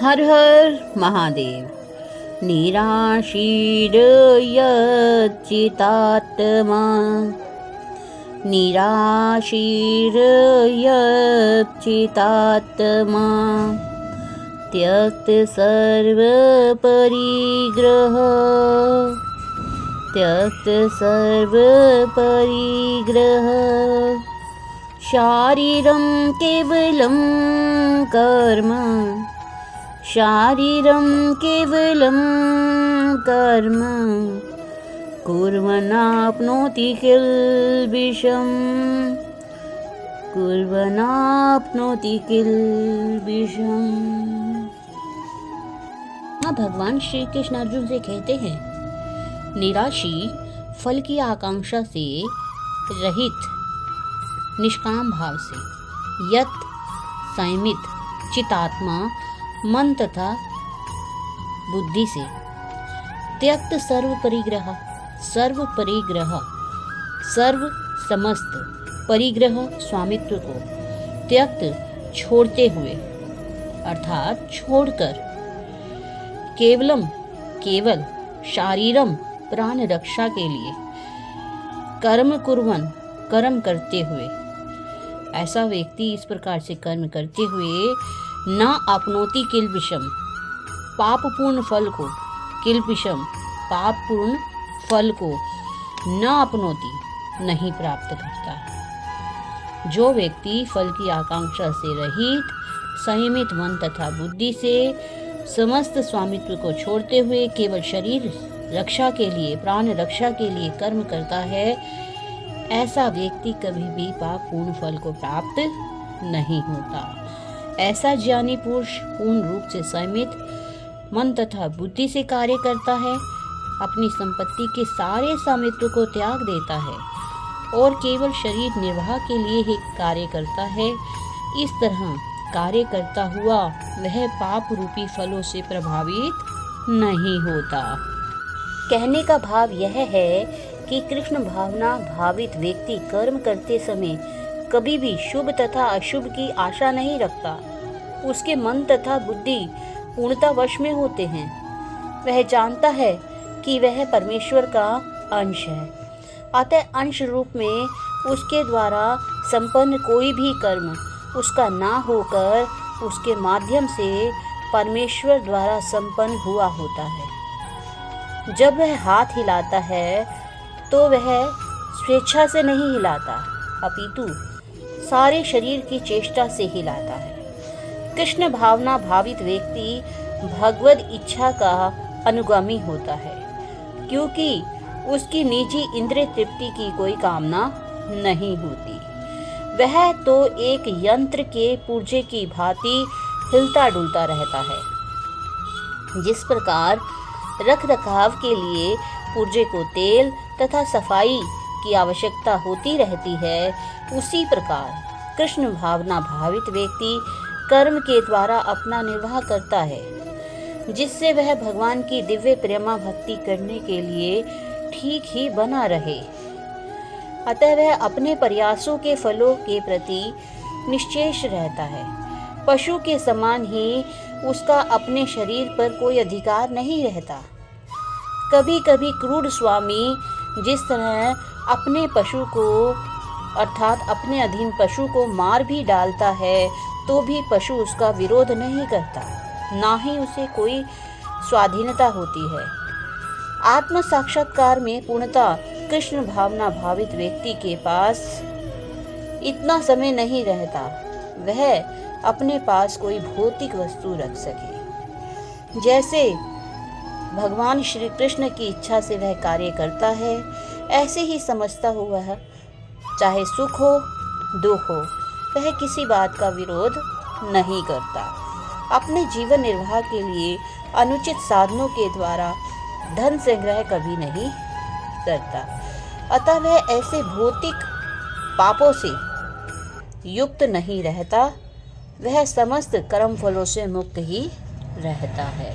हर हर महादेव। निराशीर्यच्चितात्मा निराशीर्यच्चितात्मा त्यक्त सर्वपरिग्रह त्यक्त सर्वपरिग्रह शारीरं केवलं कर्म शारीरं केवलं कर्म कुर्वन्नाप्नोति किल्बिषम् कुर्वन्नाप्नोति किल्बिषम्। भगवान श्री कृष्ण अर्जुन से कहते हैं, निराशी फल की आकांक्षा से रहित निष्काम भाव से यत संयमित चितात्मा मन तथा बुद्धि से त्यक्त सर्व समस्त परिग्रह स्वामित्व को त्यक्त छोड़ते हुए अर्थात छोड़कर केवल शारीरम प्राण रक्षा के लिए कर्म करते हुए ऐसा व्यक्ति इस प्रकार से कर्म करते हुए न आपनोति किल्बिषम पापपूर्ण फल को न आपनोति नहीं प्राप्त करता। जो व्यक्ति फल की आकांक्षा से रहित संयमित मन तथा बुद्धि से समस्त स्वामित्व को छोड़ते हुए केवल शरीर रक्षा के लिए प्राण रक्षा के लिए कर्म करता है, ऐसा व्यक्ति कभी भी पापपूर्ण फल को प्राप्त नहीं होता। ऐसा ज्ञानी पुरुष पूर्ण रूप से संयमित मन तथा बुद्धि से कार्य करता है, अपनी संपत्ति के सारे स्वामित्व को त्याग देता है और केवल शरीर निर्वाह के लिए ही कार्य करता है। इस तरह कार्य करता हुआ वह पाप रूपी फलों से प्रभावित नहीं होता। कहने का भाव यह है कि कृष्ण भावना भावित व्यक्ति कर्म करते समय कभी भी शुभ तथा अशुभ की आशा नहीं रखता। उसके मन तथा बुद्धि पूर्णता वश में होते हैं। वह जानता है कि वह परमेश्वर का अंश है, अतः अंश रूप में उसके द्वारा संपन्न कोई भी कर्म उसका ना होकर उसके माध्यम से परमेश्वर द्वारा संपन्न हुआ होता है। जब वह हाथ हिलाता है तो वह स्वेच्छा से नहीं हिलाता, अपितु सारे शरीर की चेष्टा से हिलाता है। कृष्ण भावना भावित व्यक्ति भगवद इच्छा का अनुगामी होता है, क्योंकि उसकी निजी इंद्रिय तृप्ति की कोई कामना नहीं होती। वह तो एक यंत्र के पुर्जे की भांति हिलता डुलता रहता है। जिस प्रकार रख रखाव के लिए पुर्जे को तेल तथा सफाई की आवश्यकता होती रहती है, उसी प्रकार कृष्ण भावना भावित व्यक्ति कर्म के द्वारा अपना निर्वाह करता है, जिससे वह भगवान की दिव्य प्रेमा भक्ति करने के लिए ठीक ही बना रहे। अतः वह अपने प्रयासों के फलों के प्रति निश्चेष रहता है। पशु के समान ही उसका अपने शरीर पर कोई अधिकार नहीं रहता। कभी कभी क्रूर स्वामी जिस तरह अपने पशु को अर्थात अपने अधीन पशु को मार भी डालता है, तो भी पशु उसका विरोध नहीं करता, ना ही उसे कोई स्वाधीनता होती है। आत्म साक्षात्कार में पूर्णता कृष्ण भावना भावित व्यक्ति के पास इतना समय नहीं रहता वह अपने पास कोई भौतिक वस्तु रख सके। जैसे भगवान श्री कृष्ण की इच्छा से वह कार्य करता है, ऐसे ही समझता हुआ है, चाहे सुख हो दुख हो, वह किसी बात का विरोध नहीं करता। अपने जीवन निर्वाह के लिए अनुचित साधनों के द्वारा धन संग्रह कभी नहीं करता। अतः वह ऐसे भौतिक पापों से युक्त नहीं रहता, वह समस्त कर्म फलों से मुक्त ही रहता है।